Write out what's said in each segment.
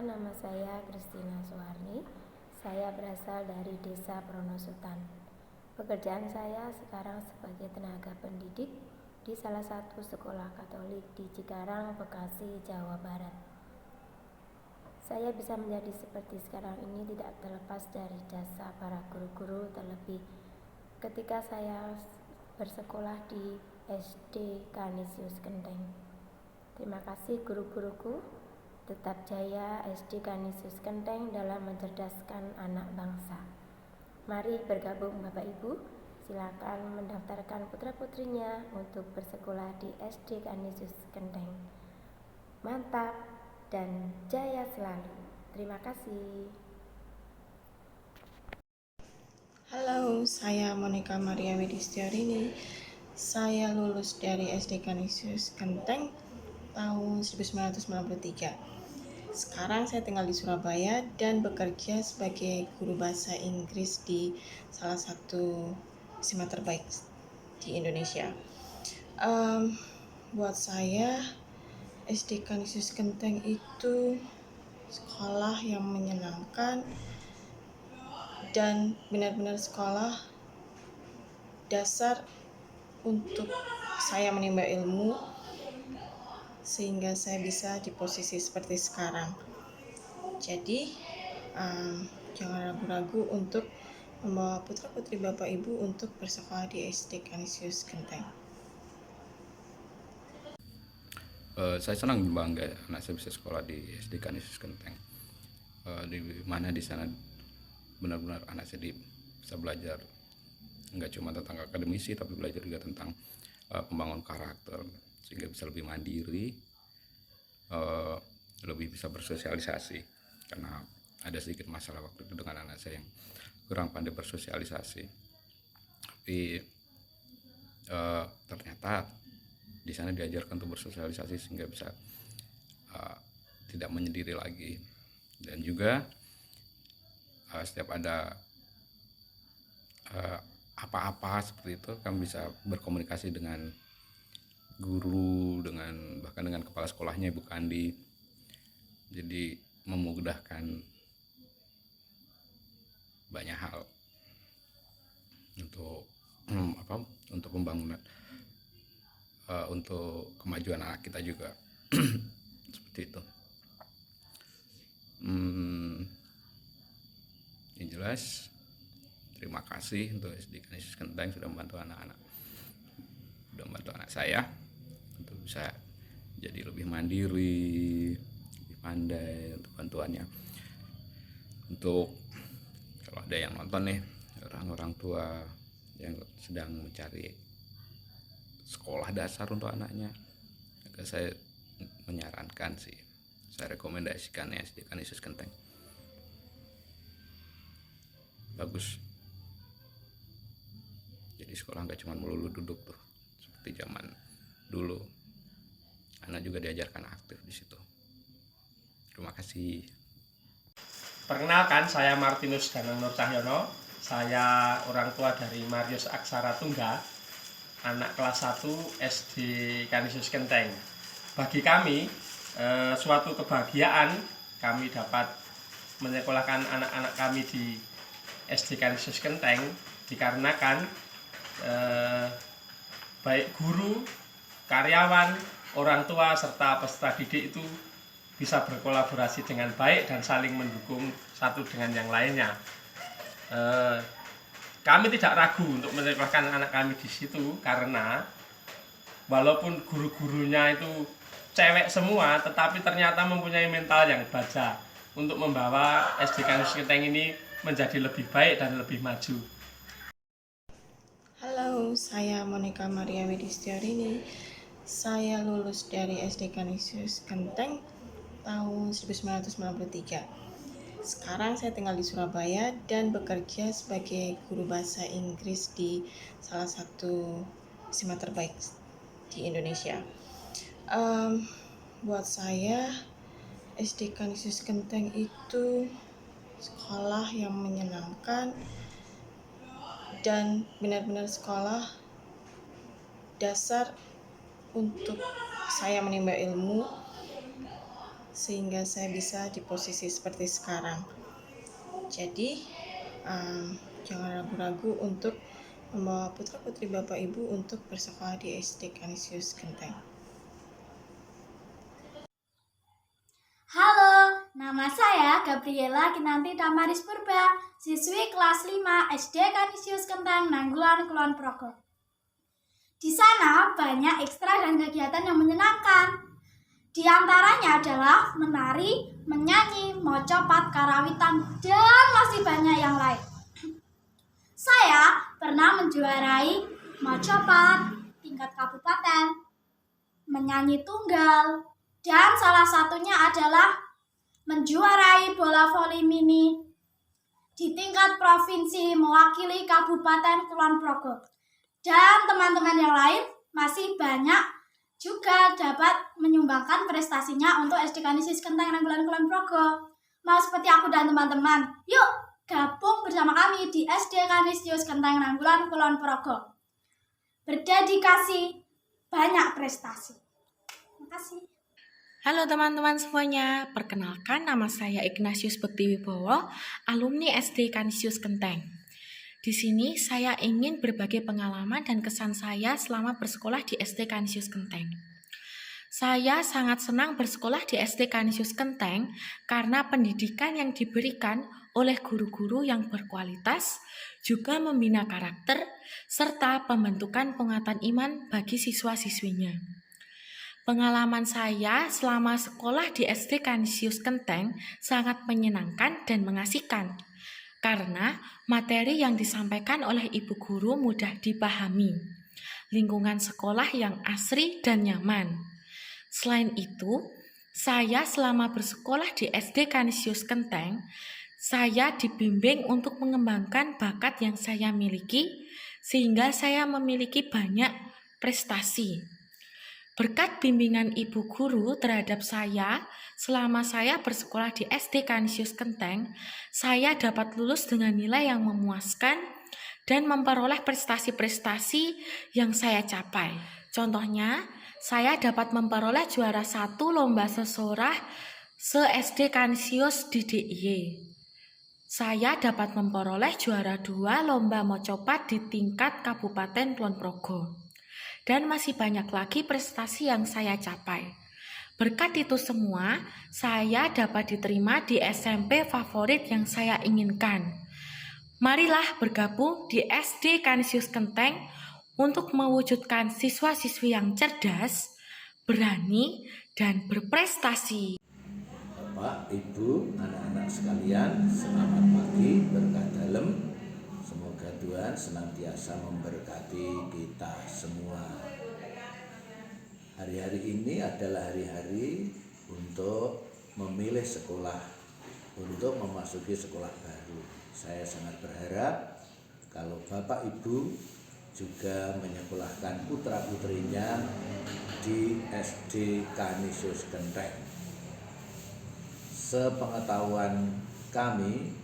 Perkenalkan, nama saya Kristina Suwarni. Saya berasal dari Desa Pronosutan. Pekerjaan saya sekarang sebagai tenaga pendidik di salah satu sekolah Katolik di Cikarang, Bekasi, Jawa Barat. Saya bisa menjadi seperti sekarang ini tidak terlepas dari jasa para guru-guru, terlebih ketika saya bersekolah di SD Kanisius Kenteng. Terima kasih guru-guruku. Tetap jaya SD Kanisius Kenteng dalam mencerdaskan anak bangsa. Mari bergabung Bapak Ibu. Silakan mendaftarkan putra-putrinya untuk bersekolah di SD Kanisius Kenteng. Mantap dan jaya selalu. Terima kasih. Halo, saya Monica Maria Widistiarini. Saya lulus dari SD Kanisius Kenteng tahun 1993. Sekarang saya tinggal di Surabaya dan bekerja sebagai guru bahasa Inggris di salah satu SMA terbaik di Indonesia. Buat saya, SD Kanisius Kenteng itu sekolah yang menyenangkan dan benar-benar sekolah dasar untuk saya menimba ilmu sehingga saya bisa di posisi seperti sekarang. Jadi jangan ragu-ragu untuk membawa putra-putri Bapak Ibu untuk bersekolah di SD Kanisius Kenteng. Saya senang bangga anak saya bisa sekolah di SD Kanisius Kenteng, di mana di sana benar-benar anak saya bisa belajar nggak cuma tentang akademisi, tapi belajar juga tentang pembangun karakter, sehingga bisa lebih mandiri, lebih bisa bersosialisasi. Karena ada sedikit masalah waktu itu dengan anak saya yang kurang pandai bersosialisasi. Tapi ternyata di sana diajarkan untuk bersosialisasi sehingga bisa tidak menyendiri lagi. Dan juga setiap ada apa-apa seperti itu, kami bisa berkomunikasi dengan guru, bahkan dengan kepala sekolahnya Ibu Kandi. Jadi memudahkan banyak hal untuk pembangunan, untuk kemajuan anak kita juga. Seperti itu. Yang jelas, terima kasih untuk SD Kanisius Kenteng sudah membantu anak saya untuk bisa jadi lebih mandiri, lebih pandai untuk bantuannya. Untuk kalau ada yang nonton nih, orang tua yang sedang mencari sekolah dasar untuk anaknya, maka saya menyarankan sih, saya rekomendasikan ya SD Kanisius Kenteng. Bagus. Jadi sekolah nggak cuma melulu duduk tuh seperti zaman dulu. Anak juga diajarkan aktif di situ. Terima kasih. Perkenalkan, saya Martinus Danang Nur Cahyono. Saya orang tua dari Marius Aksara Tungga, anak kelas 1 SD Kanisius Kenteng. Bagi kami suatu kebahagiaan kami dapat menyekolahkan anak-anak kami di SD Kanisius Kenteng, dikarenakan baik guru, karyawan, orang tua, serta peserta didik itu bisa berkolaborasi dengan baik dan saling mendukung satu dengan yang lainnya. Kami tidak ragu untuk menyekolahkan anak kami di situ, karena walaupun guru-gurunya itu cewek semua, tetapi ternyata mempunyai mental yang baja untuk membawa SD Kanisius Kenteng ini menjadi lebih baik dan lebih maju. Halo, saya Monica Maria Widistiarini. Saya lulus dari SD Kanisius Kenteng tahun 1993. Sekarang saya tinggal di Surabaya dan bekerja sebagai guru bahasa Inggris di salah satu SMA terbaik di Indonesia. Buat saya, SD Kanisius Kenteng itu sekolah yang menyenangkan dan benar-benar sekolah dasar untuk saya menimba ilmu sehingga saya bisa di posisi seperti sekarang. Jadi jangan ragu-ragu untuk membawa putra-putri Bapak Ibu untuk bersekolah di SD Kanisius Genteng. Halo, nama saya Gabriela Kinanti Damaris Purba, siswi kelas 5 SD Kanisius Genteng, Nanggulan, Kulon Progo. Di sana banyak ekstra dan kegiatan yang menyenangkan. Di antaranya adalah menari, menyanyi, mocopat, karawitan, dan masih banyak yang lain. Saya pernah menjuarai mocopat tingkat kabupaten, menyanyi tunggal, dan salah satunya adalah menjuarai bola voli mini di tingkat provinsi mewakili Kabupaten Kulon Progo. Dan teman-teman yang lain masih banyak juga dapat menyumbangkan prestasinya untuk SD Kanisius Genteng Nanggulan Kulon Progo. Mau seperti aku dan teman-teman? Yuk gabung bersama kami di SD Kanisius Genteng Nanggulan Kulon Progo. Berdedikasi banyak prestasi. Terima kasih. Halo teman-teman semuanya, perkenalkan nama saya Ignatius Bekti Wibowo, alumni SD Kanisius Genteng. Di sini saya ingin berbagi pengalaman dan kesan saya selama bersekolah di SD Kanisius Genteng. Saya sangat senang bersekolah di SD Kanisius Genteng karena pendidikan yang diberikan oleh guru-guru yang berkualitas, juga membina karakter, serta pembentukan penguatan iman bagi siswa-siswinya. Pengalaman saya selama sekolah di SD Kanisius Genteng sangat menyenangkan dan mengasihkan, karena materi yang disampaikan oleh ibu guru mudah dipahami, lingkungan sekolah yang asri dan nyaman. Selain itu, saya selama bersekolah di SD Kanisius Genteng, saya dibimbing untuk mengembangkan bakat yang saya miliki, sehingga saya memiliki banyak prestasi. Berkat bimbingan ibu guru terhadap saya, selama saya bersekolah di SD Kanisius Genteng, saya dapat lulus dengan nilai yang memuaskan dan memperoleh prestasi-prestasi yang saya capai. Contohnya, saya dapat memperoleh juara 1 lomba sesorah se-SD Kanisius di DIY. Saya dapat memperoleh juara 2 lomba mocopat di tingkat Kabupaten Kulon Progo. Dan masih banyak lagi prestasi yang saya capai. Berkat itu semua, saya dapat diterima di SMP favorit yang saya inginkan. Marilah bergabung di SD Kanisius Genteng untuk mewujudkan siswa-siswi yang cerdas, berani, dan berprestasi. Bapak, Ibu, anak-anak sekalian, selamat pagi, berkah dalam. Semoga Tuhan senantiasa memberkati kita semua. Hari-hari ini adalah hari-hari untuk memilih sekolah, untuk memasuki sekolah baru. Saya sangat berharap kalau Bapak Ibu juga menyekolahkan putra-putrinya di SD Kanisius Genteng. Sepengetahuan kami,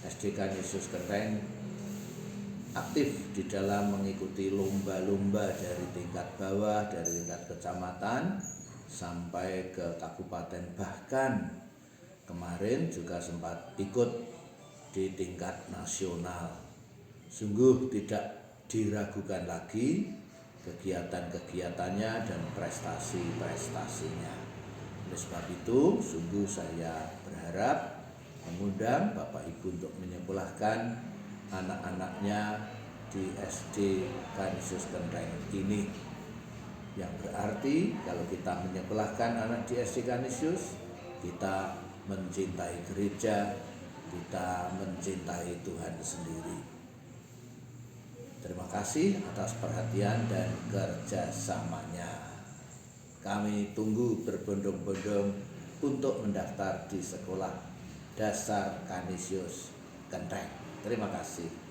SD Kanisius Genteng aktif di dalam mengikuti lomba-lomba dari tingkat bawah, dari tingkat kecamatan sampai ke kabupaten, bahkan kemarin juga sempat ikut di tingkat nasional. Sungguh tidak diragukan lagi kegiatan-kegiatannya dan prestasi-prestasinya. Oleh sebab itu, sungguh saya berharap mengundang Bapak Ibu untuk menyekolahkan anak-anaknya di SD Kanisius Genteng ini, yang berarti kalau kita menyekolahkan anak di SD Kanisius, kita mencintai gereja, kita mencintai Tuhan sendiri. Terima kasih atas perhatian dan kerjasamanya. Kami tunggu berbondong-bondong untuk mendaftar di sekolah dasar Kanisius Genteng. Terima kasih.